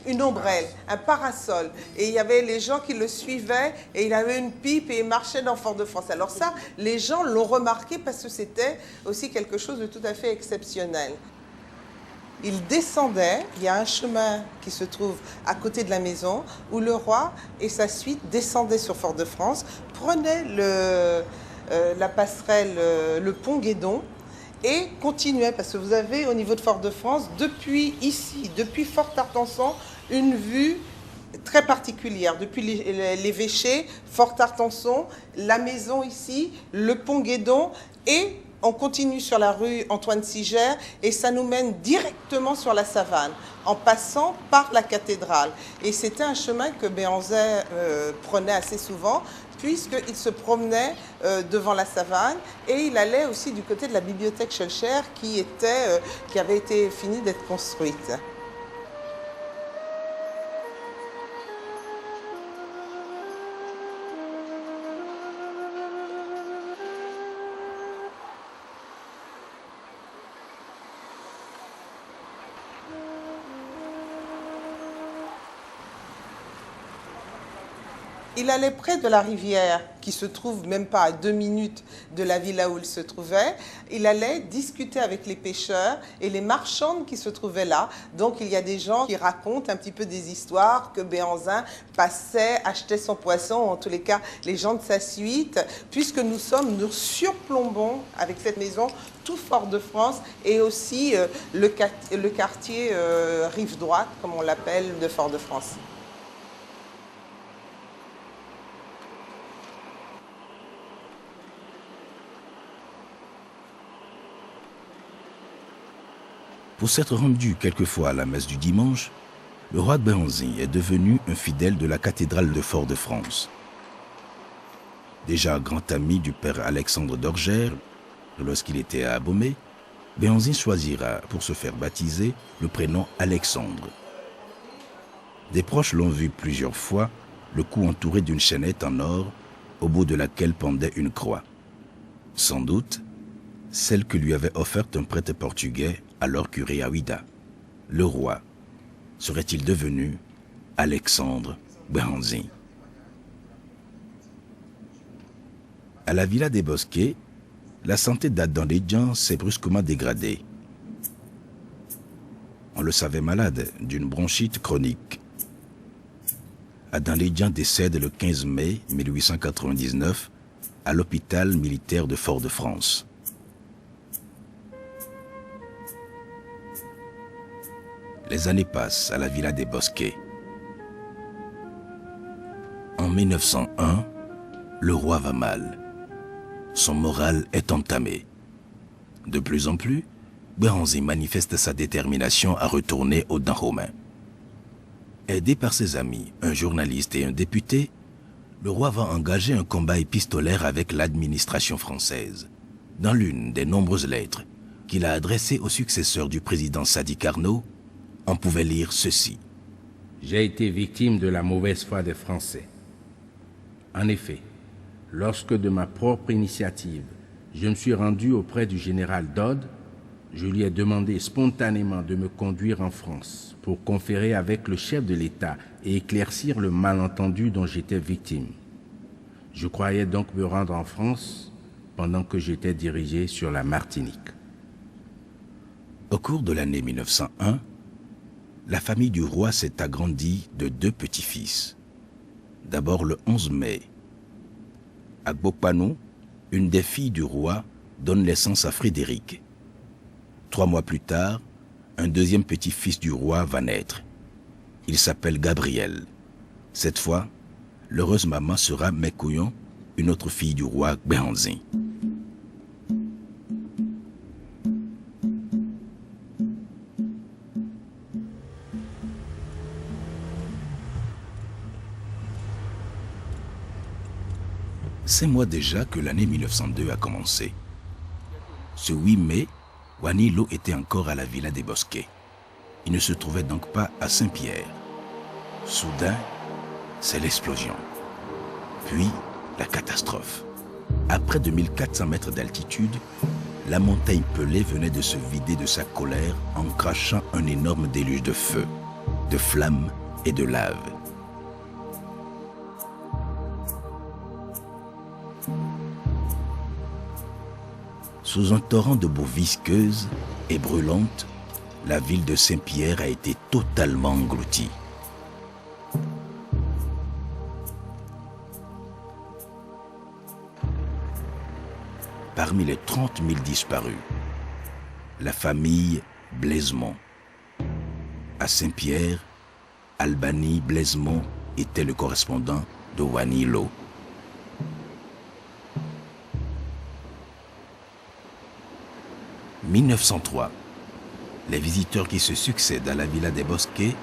une ombrelle, un parasol, et il y avait les gens qui le suivaient, et il avait une pipe, et il marchait dans Fort-de-France. Alors ça, les gens l'ont remarqué parce que c'était aussi quelque chose de tout à fait exceptionnel. Il descendait, il y a un chemin qui se trouve à côté de la maison, où le roi et sa suite descendaient sur Fort-de-France, prenaient la passerelle, le pont Guédon, et continuaient, parce que vous avez au niveau de Fort-de-France, depuis ici, depuis Fort-Tartanson, une vue très particulière. Depuis l'évêché, Fort-Tartanson, la maison ici, le pont Guédon, et on continue sur la rue Antoine Sigère et ça nous mène directement sur la savane, en passant par la cathédrale. Et c'était un chemin que Béhanzin prenait assez souvent, puisqu'il se promenait devant la savane et il allait aussi du côté de la bibliothèque Schœlcher qui avait été finie d'être construite. Il allait près de la rivière, qui se trouve même pas à 2 minutes de la villa où il se trouvait. Il allait discuter avec les pêcheurs et les marchandes qui se trouvaient là. Donc il y a des gens qui racontent un petit peu des histoires que Béhanzin passait, achetait son poisson, en tous les cas les gens de sa suite, puisque nous surplombons avec cette maison tout Fort-de-France et aussi le quartier rive droite, comme on l'appelle, de Fort-de-France. Pour s'être rendu quelquefois à la messe du dimanche, le roi Béhanzin est devenu un fidèle de la cathédrale de Fort-de-France. Déjà grand ami du père Alexandre d'Orgères, lorsqu'il était à Abomey, Béhanzin choisira pour se faire baptiser le prénom Alexandre. Des proches l'ont vu plusieurs fois, le cou entouré d'une chaînette en or, au bout de laquelle pendait une croix. Sans doute, celle que lui avait offerte un prêtre portugais, alors curé à Ouida. le roi serait-il devenu Alexandre Béhanzin? À la villa des Bosquets, la santé d'Adanledjan s'est brusquement dégradée. On le savait malade d'une bronchite chronique. Adanledjan décède le 15 mai 1899 à l'hôpital militaire de Fort-de-France. Les années passent à la villa des Bosquets. En 1901, le roi va mal. Son moral est entamé. De plus en plus, Béhanzin manifeste sa détermination à retourner au Dahomey. Aidé par ses amis, un journaliste et un député, le roi va engager un combat épistolaire avec l'administration française. Dans l'une des nombreuses lettres qu'il a adressées au successeur du président Sadi Carnot, on pouvait lire ceci. J'ai été victime de la mauvaise foi des Français. En effet, lorsque de ma propre initiative, je me suis rendu auprès du général Dodd, je lui ai demandé spontanément de me conduire en France pour conférer avec le chef de l'État et éclaircir le malentendu dont j'étais victime. Je croyais donc me rendre en France pendant que j'étais dirigé sur la Martinique. Au cours de l'année 1901, la famille du roi s'est agrandie de 2 petits-fils. D'abord le 11 mai, à Gbokpanou, une des filles du roi donne naissance à Frédéric. 3 mois plus tard, un deuxième petit-fils du roi va naître. Il s'appelle Gabriel. Cette fois, l'heureuse maman sera Mekouyon, une autre fille du roi Béhanzin. C'est mois déjà que l'année 1902 a commencé. Ce 8 mai, Wani Lo était encore à la villa des Bosquets. Il ne se trouvait donc pas à Saint-Pierre. Soudain, c'est l'explosion. Puis, la catastrophe. À près de 1400 mètres d'altitude, la montagne pelée venait de se vider de sa colère en crachant un énorme déluge de feu, de flammes et de lave. Sous un torrent de boue visqueuse et brûlante, la ville de Saint-Pierre a été totalement engloutie. Parmi les 30 000 disparus, la famille Blaisemont. À Saint-Pierre, Albany Blaisemont était le correspondant de Wani Lo. « 1903. Les visiteurs qui se succèdent à la villa des Bosquets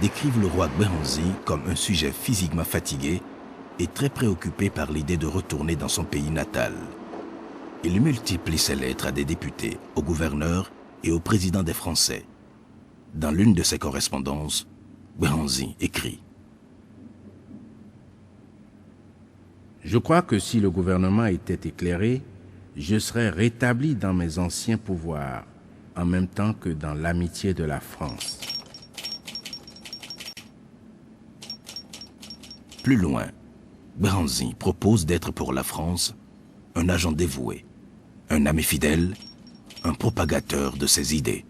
décrivent le roi Béhanzin comme un sujet physiquement fatigué et très préoccupé par l'idée de retourner dans son pays natal. Il multiplie ses lettres à des députés, au gouverneur et au président des Français. Dans l'une de ses correspondances, Béhanzin écrit « Je crois que si le gouvernement était éclairé, je serais rétabli dans mes anciens pouvoirs, en même temps que dans l'amitié de la France. » Plus loin, Béhanzin propose d'être pour la France un agent dévoué, un ami fidèle, un propagateur de ses idées.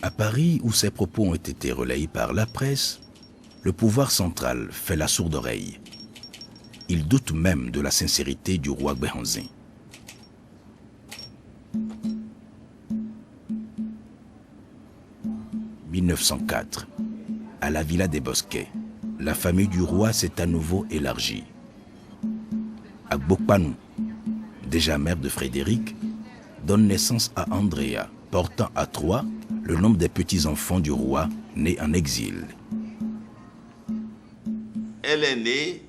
À Paris, où ses propos ont été relayés par la presse, le pouvoir central fait la sourde oreille. Il doute même de la sincérité du roi Béhanzin. « 1904. À la villa des Bosquets, la famille du roi s'est à nouveau élargie. À Gbokpanou, déjà mère de Frédéric, donne naissance à Andrea, portant à 3 le nombre des petits-enfants du roi nés en exil. Elle est née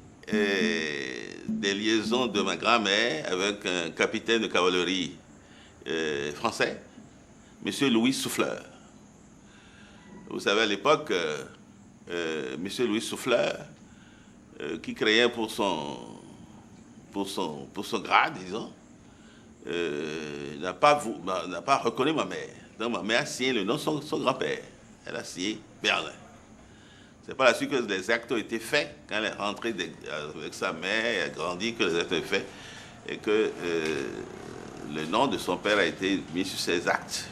des liaisons de ma grand-mère avec un capitaine de cavalerie français, M. Louis Souffleur. Vous savez, à l'époque, M. Louis Souffleur, qui créait pour son grade, disons, n'a pas reconnu ma mère. Donc ma mère a signé le nom de son grand-père. Elle a signé Berlin. C'est par la suite que les actes ont été faits, quand elle est rentrée avec sa mère, elle a grandi, que les actes ont été faits, et que le nom de son père a été mis sur ces actes.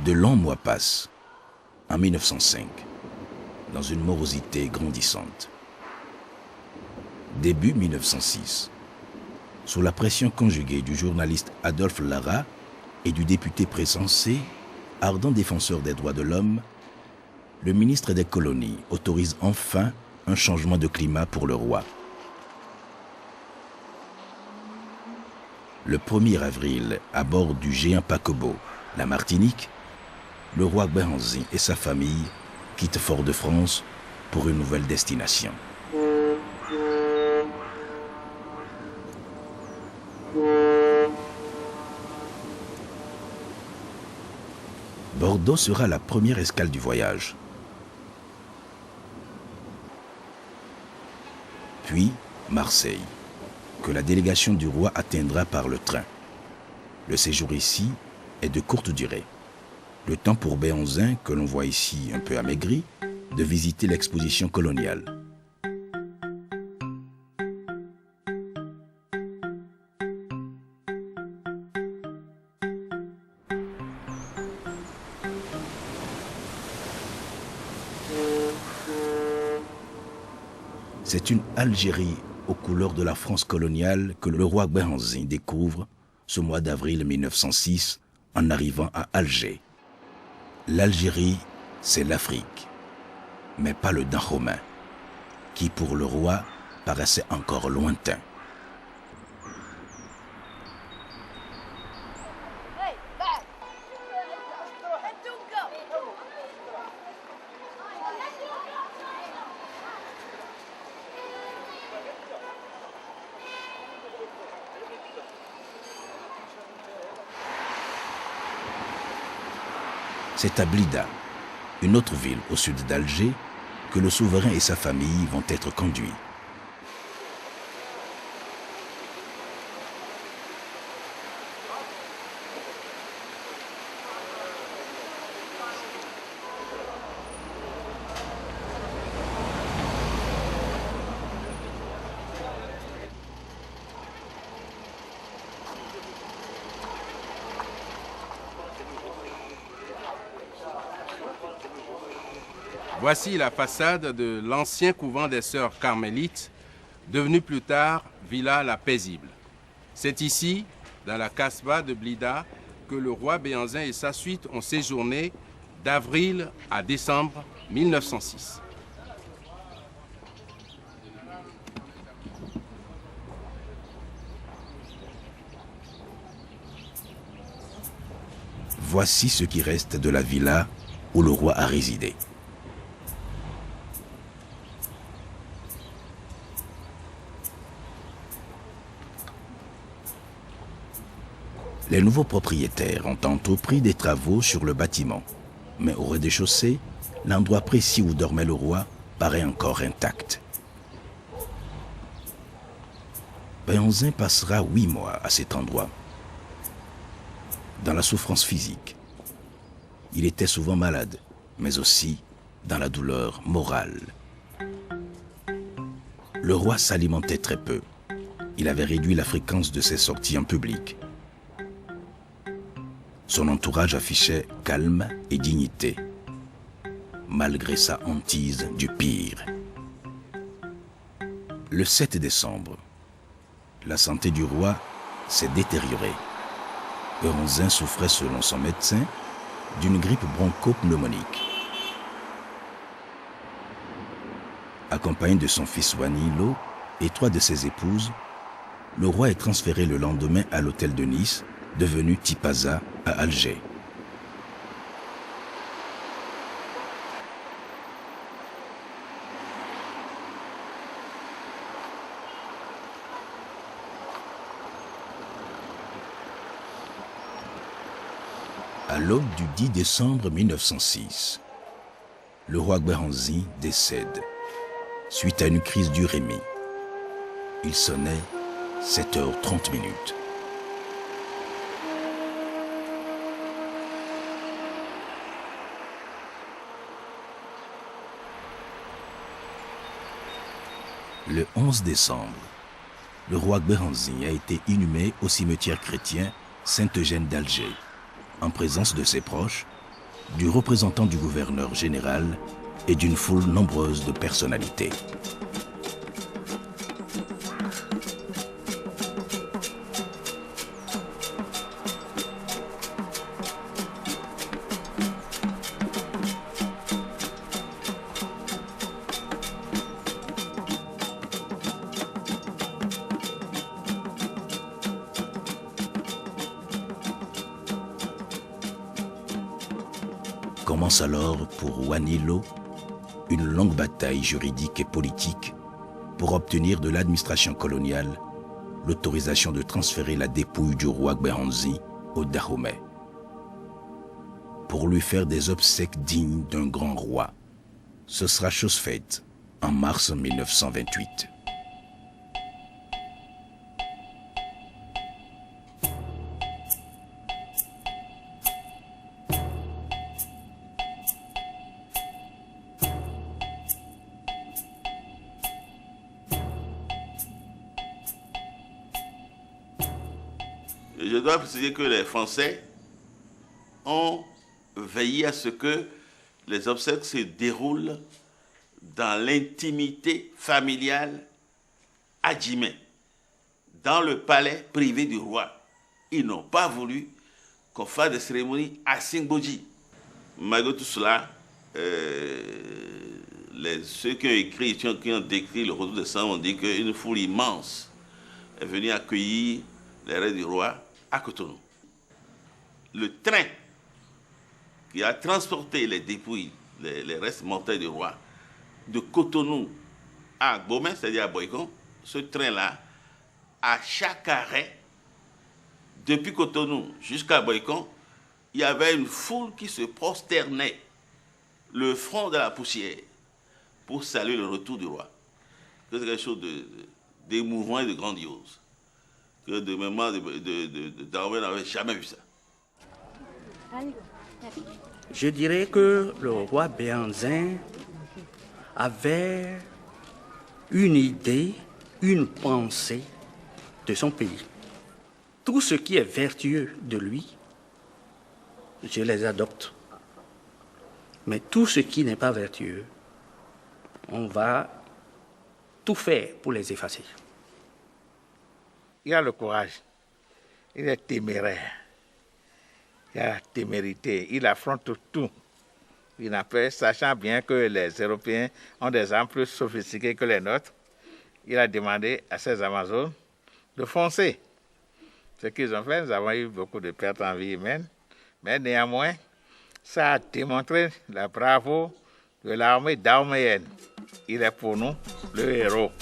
De longs mois passent. En 1905, dans une morosité grandissante. Début 1906, sous la pression conjuguée du journaliste Adolphe Lara et du député Pressensé, ardent défenseur des droits de l'homme, le ministre des colonies autorise enfin un changement de climat pour le roi. Le 1er avril, à bord du géant paquebot, la Martinique, le roi Béhanzin et sa famille quittent Fort-de-France pour une nouvelle destination. Bordeaux sera la première escale du voyage. Puis Marseille, que la délégation du roi atteindra par le train. Le séjour ici est de courte durée. Le temps pour Béhanzin, que l'on voit ici un peu amaigri, de visiter l'exposition coloniale. C'est une Algérie aux couleurs de la France coloniale que le roi Béhanzin découvre ce mois d'avril 1906 en arrivant à Alger. L'Algérie, c'est l'Afrique, mais pas le Dahomey, qui pour le roi paraissait encore lointain. C'est à Blida, une autre ville au sud d'Alger, que le souverain et sa famille vont être conduits. Voici la façade de l'ancien couvent des sœurs carmélites, devenu plus tard Villa la Paisible. C'est ici, dans la Kasbah de Blida, que le roi Béhanzin et sa suite ont séjourné d'avril à décembre 1906. Voici ce qui reste de la villa où le roi a résidé. Les nouveaux propriétaires ont entrepris des travaux sur le bâtiment, mais au rez-de-chaussée, l'endroit précis où dormait le roi paraît encore intact. Béhanzin passera 8 mois à cet endroit, dans la souffrance physique. Il était souvent malade, mais aussi dans la douleur morale. Le roi s'alimentait très peu. Il avait réduit la fréquence de ses sorties en public. Son entourage affichait calme et dignité, malgré sa hantise du pire. Le 7 décembre, la santé du roi s'est détériorée. Béhanzin souffrait, selon son médecin, d'une grippe bronchopneumonique. Accompagné de son fils Wanilo et 3 de ses épouses, le roi est transféré le lendemain à l'hôtel de Nice, devenu Tipaza à Alger. À l'aube du 10 décembre 1906, le roi Béhanzin décède suite à une crise d'urémie. Il sonnait 7h30. Le 11 décembre, le roi Béhanzin a été inhumé au cimetière chrétien Saint-Eugène d'Alger, en présence de ses proches, du représentant du gouverneur général et d'une foule nombreuse de personnalités. Commence alors pour Wanilo une longue bataille juridique et politique pour obtenir de l'administration coloniale l'autorisation de transférer la dépouille du roi Béhanzin au Dahomey pour lui faire des obsèques dignes d'un grand roi. Ce sera chose faite en mars 1928. Je dois préciser que les Français ont veillé à ce que les obsèques se déroulent dans l'intimité familiale à Djimé, dans le palais privé du roi. Ils n'ont pas voulu qu'on fasse des cérémonies à Singboji. Malgré tout cela, ceux qui ont écrit, qui ont décrit le retour de sang ont dit qu'une foule immense est venue accueillir les restes du roi à Cotonou. Le train qui a transporté les dépouilles, les restes mortels du roi, de Cotonou à Gbomé, c'est-à-dire à Boycon, ce train-là, à chaque arrêt, depuis Cotonou jusqu'à Boycon, il y avait une foule qui se prosternait, le front de la poussière, pour saluer le retour du roi. C'est quelque chose d'émouvant et de grandiose. Que de mémoire de Darwin n'avait jamais vu ça. Je dirais que le roi Béhanzin avait une idée, une pensée de son pays. Tout ce qui est vertueux de lui, je les adopte. Mais tout ce qui n'est pas vertueux, on va tout faire pour les effacer. Il a le courage, il est téméraire, il a la témérité, il affronte tout. Il n'a peur, sachant bien que les Européens ont des armes plus sophistiquées que les nôtres. Il a demandé à ses Amazones de foncer. Ce qu'ils ont fait, nous avons eu beaucoup de pertes en vie humaine, mais néanmoins, ça a démontré la bravoure de l'armée dahoméenne. Il est pour nous le héros.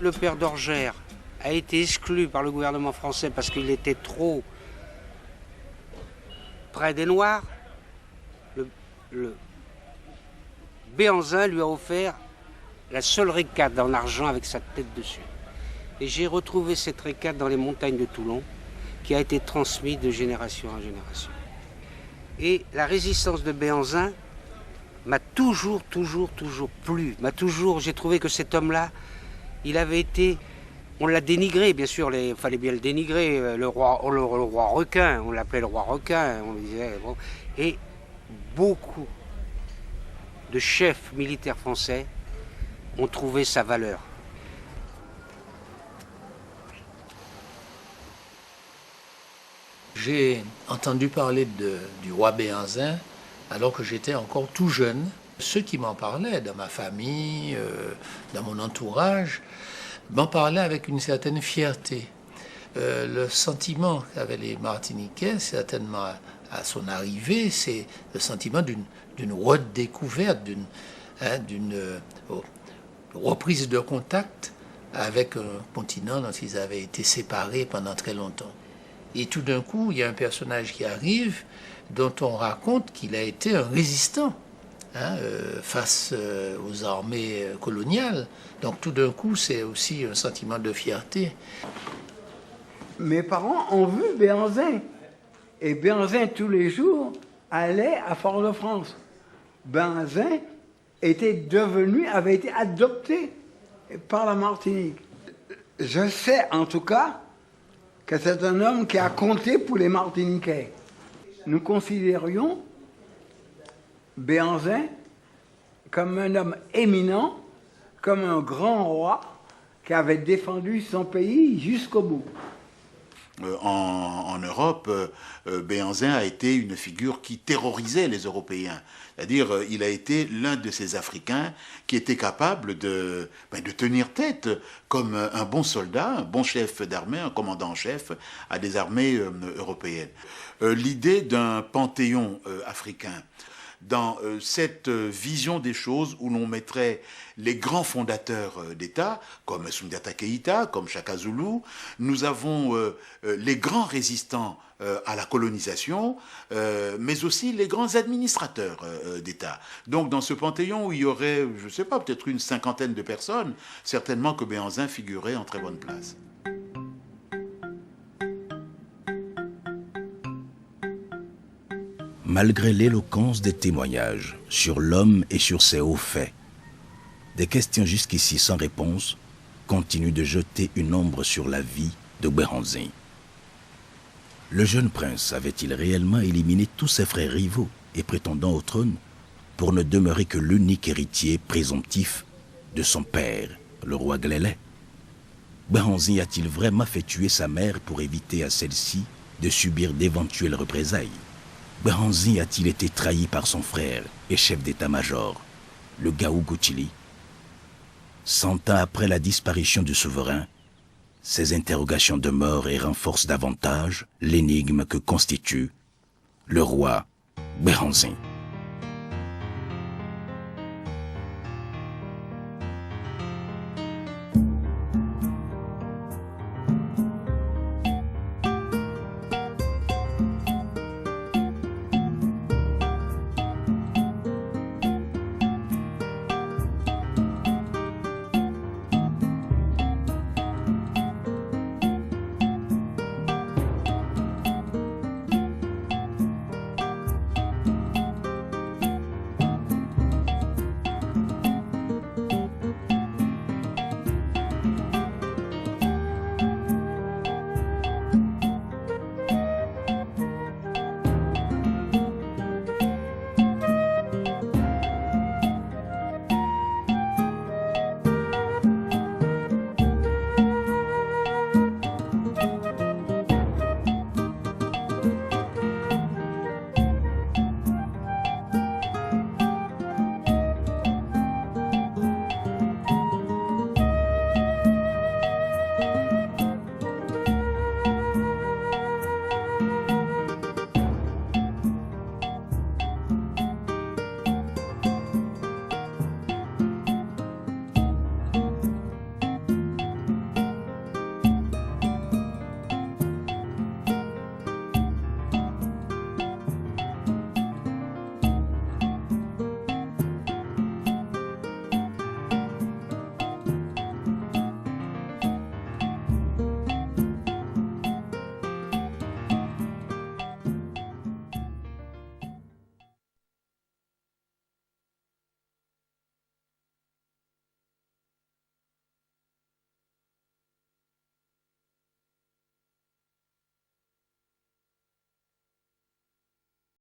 Le père d'Orgère a été exclu par le gouvernement français parce qu'il était trop près des Noirs. Le Béhanzin lui a offert la seule récade en argent avec sa tête dessus. Et j'ai retrouvé cette récade dans les montagnes de Toulon, qui a été transmise de génération en génération. Et la résistance de Béhanzin m'a toujours plu. J'ai trouvé que cet homme-là, il avait été, on l'a dénigré, bien sûr, il fallait bien le dénigrer, le roi requin, on l'appelait le roi requin, on disait, bon. Et beaucoup de chefs militaires français ont trouvé sa valeur. J'ai entendu parler du roi Béhanzin alors que j'étais encore tout jeune. Ceux qui m'en parlaient dans ma famille, dans mon entourage, m'en parlaient avec une certaine fierté. Le sentiment qu'avaient les Martiniquais, certainement à son arrivée, c'est le sentiment d'une redécouverte, d'une reprise de contact avec un continent dont ils avaient été séparés pendant très longtemps. Et tout d'un coup, il y a un personnage qui arrive dont on raconte qu'il a été un résistant face aux armées coloniales. Donc tout d'un coup, c'est aussi un sentiment de fierté. Mes parents ont vu Béhanzin. Et Béhanzin, tous les jours, allait à Fort-de-France. Béhanzin avait été adopté par la Martinique. Je sais en tout cas que c'est un homme qui a compté pour les Martiniquais. Nous considérions Béhanzin comme un homme éminent, comme un grand roi qui avait défendu son pays jusqu'au bout. En Europe, Béhanzin a été une figure qui terrorisait les Européens. C'est-à-dire, il a été l'un de ces Africains qui était capable de tenir tête comme un bon soldat, un bon chef d'armée, un commandant en chef à des armées européennes. L'idée d'un panthéon africain, dans cette vision des choses où l'on mettrait les grands fondateurs d'État, comme Soundiata Keïta, comme Shaka Zulu, nous avons les grands résistants à la colonisation, mais aussi les grands administrateurs d'État. Donc dans ce panthéon où il y aurait, je ne sais pas, peut-être une 50aine de personnes, certainement que Béhanzin figurait en très bonne place. Malgré l'éloquence des témoignages sur l'homme et sur ses hauts faits, des questions jusqu'ici sans réponse continuent de jeter une ombre sur la vie de Béhanzin. Le jeune prince avait-il réellement éliminé tous ses frères rivaux et prétendants au trône pour ne demeurer que l'unique héritier présomptif de son père, le roi Glélé? Béhanzin a-t-il vraiment fait tuer sa mère pour éviter à celle-ci de subir d'éventuelles représailles? Béhanzin a-t-il été trahi par son frère et chef d'état-major, le Gaou Goutili? 100 ans après la disparition du souverain, ces interrogations demeurent et renforcent davantage l'énigme que constitue le roi Béhanzin.